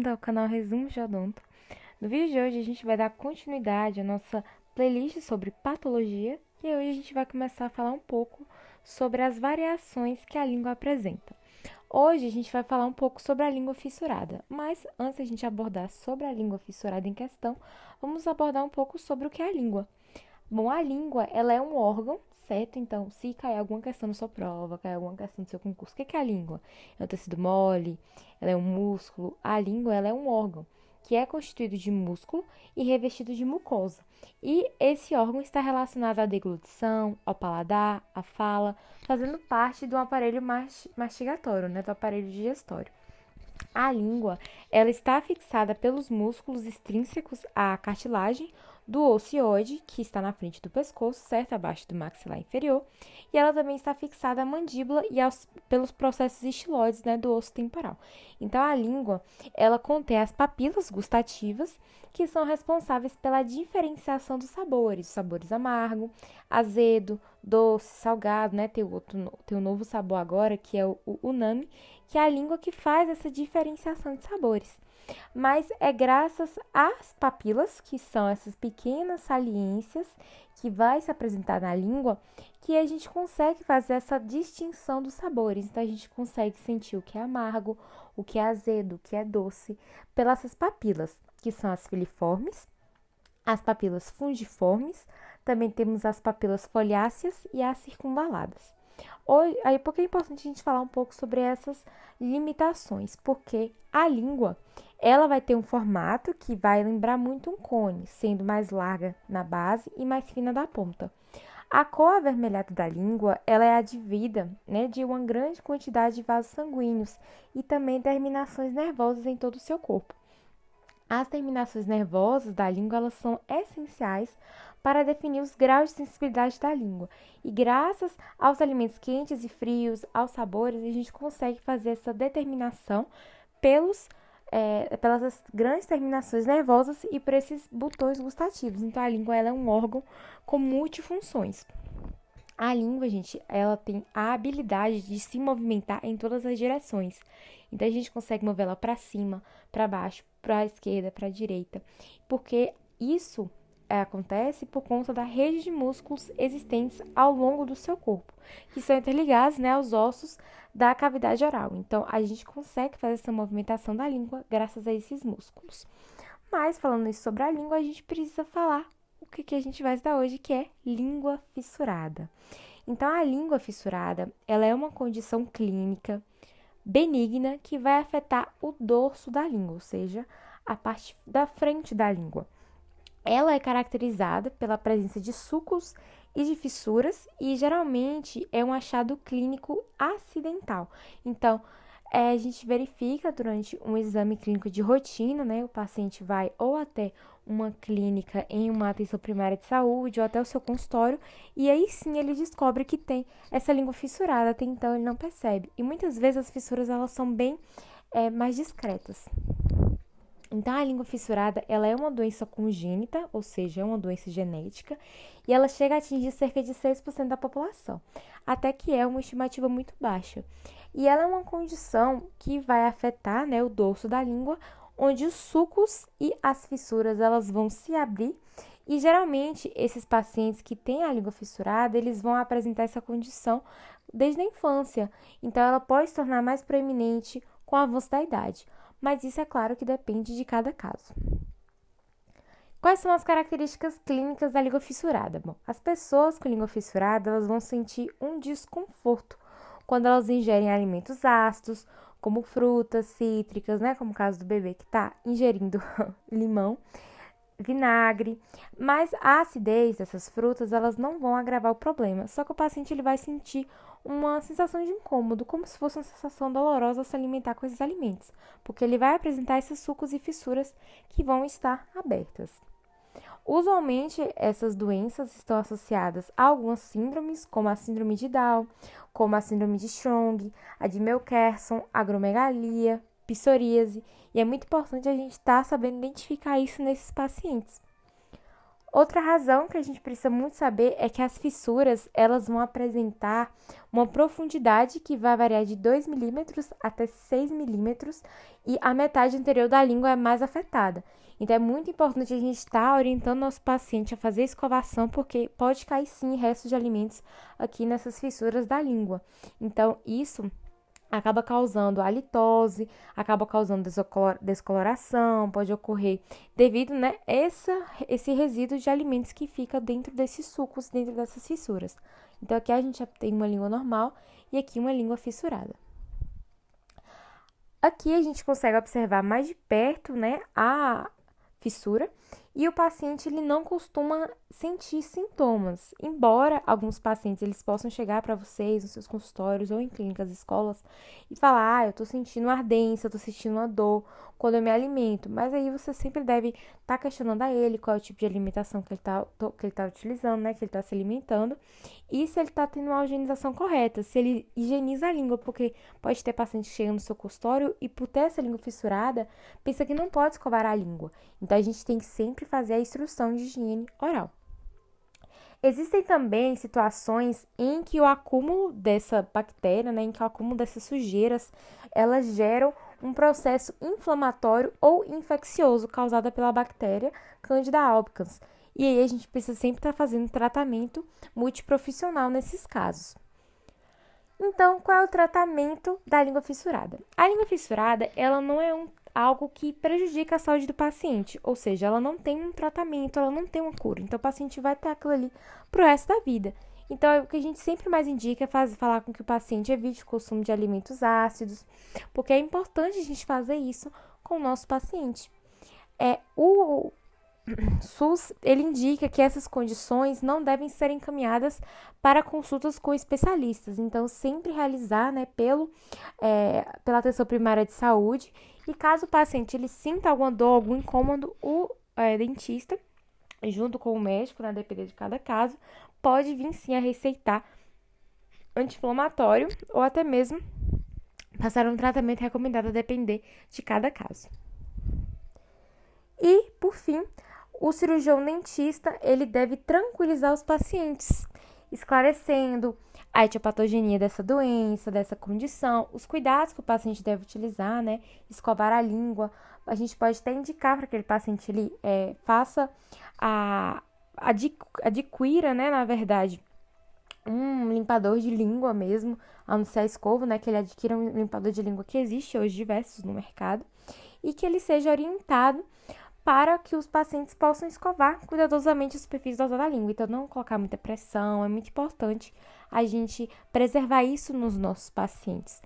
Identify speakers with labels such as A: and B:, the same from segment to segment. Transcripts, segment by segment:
A: bem-vindo ao canal Resumo de Odonto. No vídeo de hoje a gente vai dar continuidade à nossa playlist sobre patologia e hoje a gente vai começar a falar um pouco sobre as variações que a língua apresenta. Hoje a gente vai falar um pouco sobre a língua fissurada, mas antes de a gente abordar sobre a língua fissurada em questão, vamos abordar um pouco sobre o que é a língua. Bom, a língua, ela é um órgão, certo? Então, se cair alguma questão na sua prova, cair alguma questão no seu concurso, o que é a língua? É um tecido mole, ela é um músculo. A língua, ela é um órgão que é constituído de músculo e revestido de mucosa. E esse órgão está relacionado à deglutição, ao paladar, à fala, fazendo parte do aparelho mastigatório, né? Do aparelho digestório. A língua, ela está fixada pelos músculos extrínsecos à cartilagem do ocioide, que está na frente do pescoço, certo? Abaixo do maxilar inferior. E ela também está fixada à mandíbula e pelos processos estiloides, né, do osso temporal. Então, a língua, ela contém as papilas gustativas, que são responsáveis pela diferenciação dos sabores amargo, azedo, doce, salgado, né? Tem um novo sabor agora, que é o umami, que é a língua que faz essa diferenciação de sabores. Mas é graças às papilas, que são essas pequenas saliências que vai se apresentar na língua, que a gente consegue fazer essa distinção dos sabores. Então, a gente consegue sentir o que é amargo, o que é azedo, o que é doce, pelas essas papilas, que são as filiformes, as papilas fungiformes, também temos as papilas foliáceas e as circunvaladas. Aí, porque é importante a gente falar um pouco sobre essas limitações, porque a língua, ela vai ter um formato que vai lembrar muito um cone, sendo mais larga na base e mais fina da ponta. A cor avermelhada da língua, ela é advida, né, de uma grande quantidade de vasos sanguíneos e também terminações nervosas em todo o seu corpo. As terminações nervosas da língua, elas são essenciais para definir os graus de sensibilidade da língua. E graças aos alimentos quentes e frios, aos sabores, a gente consegue fazer essa determinação pelas grandes terminações nervosas e por esses botões gustativos. Então, a língua, ela é um órgão com multifunções. A língua, gente, ela tem a habilidade de se movimentar em todas as direções. Então, a gente consegue mover ela para cima, para baixo, para a esquerda, para a direita. Porque isso acontece por conta da rede de músculos existentes ao longo do seu corpo, que são interligados, né, aos ossos da cavidade oral. Então, a gente consegue fazer essa movimentação da língua graças a esses músculos. Mas, falando isso sobre a língua, a gente precisa falar o que a gente vai estudar hoje, que é língua fissurada. Então, a língua fissurada, ela é uma condição clínica benigna que vai afetar o dorso da língua, ou seja, a parte da frente da língua. Ela é caracterizada pela presença de sulcos e de fissuras e geralmente é um achado clínico acidental. Então, a gente verifica durante um exame clínico de rotina, né? O paciente vai ou até uma clínica em uma atenção primária de saúde ou até o seu consultório e aí sim ele descobre que tem essa língua fissurada, até então ele não percebe. E muitas vezes as fissuras elas são bem mais discretas. Então, a língua fissurada, ela é uma doença congênita, ou seja, é uma doença genética, e ela chega a atingir cerca de 6% da população, até que é uma estimativa muito baixa. E ela é uma condição que vai afetar, né, o dorso da língua, onde os sulcos e as fissuras, elas vão se abrir, e geralmente, esses pacientes que têm a língua fissurada, eles vão apresentar essa condição desde a infância, então ela pode se tornar mais proeminente com o avanço da idade. Mas isso é claro que depende de cada caso. Quais são as características clínicas da língua fissurada? Bom, as pessoas com língua fissurada, elas vão sentir um desconforto quando elas ingerem alimentos ácidos, como frutas cítricas, né? Como o caso do bebê que está ingerindo limão, vinagre, mas a acidez dessas frutas, elas não vão agravar o problema, só que o paciente ele vai sentir uma sensação de incômodo, como se fosse uma sensação dolorosa ao se alimentar com esses alimentos, porque ele vai apresentar esses sulcos e fissuras que vão estar abertas. Usualmente, essas doenças estão associadas a algumas síndromes, como a síndrome de Down, como a síndrome de Strong, a de Meul-Kersson, agromegalia, psoríase, e é muito importante a gente estar sabendo identificar isso nesses pacientes. Outra razão que a gente precisa muito saber é que as fissuras, elas vão apresentar uma profundidade que vai variar de 2 milímetros até 6 milímetros e a metade anterior da língua é mais afetada. Então, é muito importante a gente estar orientando nosso paciente a fazer escovação, porque pode cair sim restos de alimentos aqui nessas fissuras da língua. Então, isso acaba causando halitose, acaba causando descoloração, pode ocorrer devido, né, esse resíduo de alimentos que fica dentro desses sucos, dentro dessas fissuras. Então, aqui a gente tem uma língua normal e aqui uma língua fissurada. Aqui a gente consegue observar mais de perto, né, a fissura, e o paciente ele não costuma sentir sintomas, embora alguns pacientes eles possam chegar para vocês nos seus consultórios ou em clínicas, escolas e falar, eu tô sentindo ardência, eu tô sentindo uma dor quando eu me alimento, mas aí você sempre deve estar questionando a ele qual é o tipo de alimentação que ele tá utilizando, né, que ele tá se alimentando, e se ele tá tendo uma higienização correta, se ele higieniza a língua, porque pode ter paciente chegando no seu consultório e por ter essa língua fissurada, pensa que não pode escovar a língua. Então, a gente tem que sempre fazer a instrução de higiene oral. Existem também situações em que o acúmulo dessa bactéria, né, em que o acúmulo dessas sujeiras, elas geram um processo inflamatório ou infeccioso causado pela bactéria Candida albicans. E aí a gente precisa sempre estar fazendo tratamento multiprofissional nesses casos. Então, qual é o tratamento da língua fissurada? A língua fissurada, ela não é algo que prejudica a saúde do paciente, ou seja, ela não tem um tratamento, ela não tem uma cura. Então, o paciente vai ter aquilo ali pro resto da vida. Então, o que a gente sempre mais indica é falar com que o paciente evite o consumo de alimentos ácidos, porque é importante a gente fazer isso com o nosso paciente. O SUS, ele indica que essas condições não devem ser encaminhadas para consultas com especialistas. Então, sempre realizar, né, pela atenção primária de saúde. E caso o paciente ele sinta alguma dor, algum incômodo, o dentista, junto com o médico, né, depender de cada caso, pode vir sim a receitar anti-inflamatório ou até mesmo passar um tratamento recomendado a depender de cada caso. E, por fim, o cirurgião dentista, ele deve tranquilizar os pacientes, esclarecendo a etiopatogenia dessa doença, dessa condição, os cuidados que o paciente deve utilizar, né? Escovar a língua. A gente pode até indicar para aquele paciente ele adquira, né, na verdade, um limpador de língua mesmo, a não ser a escova, né, que ele adquira um limpador de língua que existe hoje diversos no mercado e que ele seja orientado para que os pacientes possam escovar cuidadosamente a superfície dosal da língua. Então, não colocar muita pressão, é muito importante a gente preservar isso nos nossos pacientes.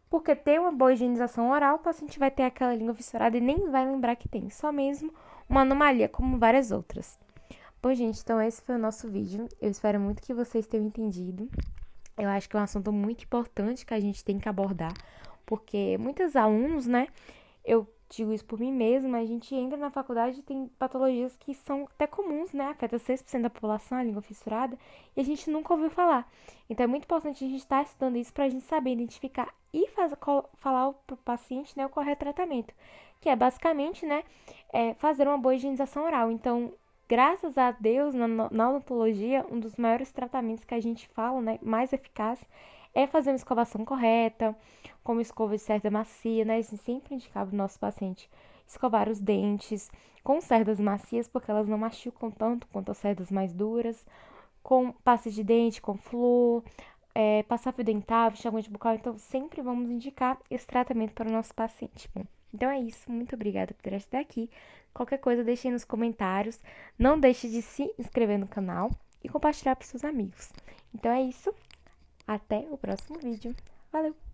A: Porque ter uma boa higienização oral, o paciente vai ter aquela língua fissurada e nem vai lembrar que tem, só mesmo uma anomalia, como várias outras. Bom, gente, então esse foi o nosso vídeo. Eu espero muito que vocês tenham entendido. Eu acho que é um assunto muito importante que a gente tem que abordar, porque muitos alunos, né, eu digo isso por mim mesma, a gente entra na faculdade e tem patologias que são até comuns, né? Afeta 6% da população, a língua fissurada, e a gente nunca ouviu falar. Então, é muito importante a gente estar estudando isso para a gente saber identificar e falar para o paciente, né, o correto tratamento, que é basicamente, né, fazer uma boa higienização oral. Então, graças a Deus, na odontologia, um dos maiores tratamentos que a gente fala, né, mais eficaz, é fazer uma escovação correta, como escova de cerda macia, né? A gente sempre indicava o nosso paciente escovar os dentes com cerdas macias, porque elas não machucam tanto quanto as cerdas mais duras, com pasta de dente, com flúor, passar fio dental, enxaguante bucal. Então, sempre vamos indicar esse tratamento para o nosso paciente. Bom, então é isso. Muito obrigada por ter até aqui. Qualquer coisa, deixe aí nos comentários. Não deixe de se inscrever no canal e compartilhar para seus amigos. Então é isso. Até o próximo vídeo. Valeu!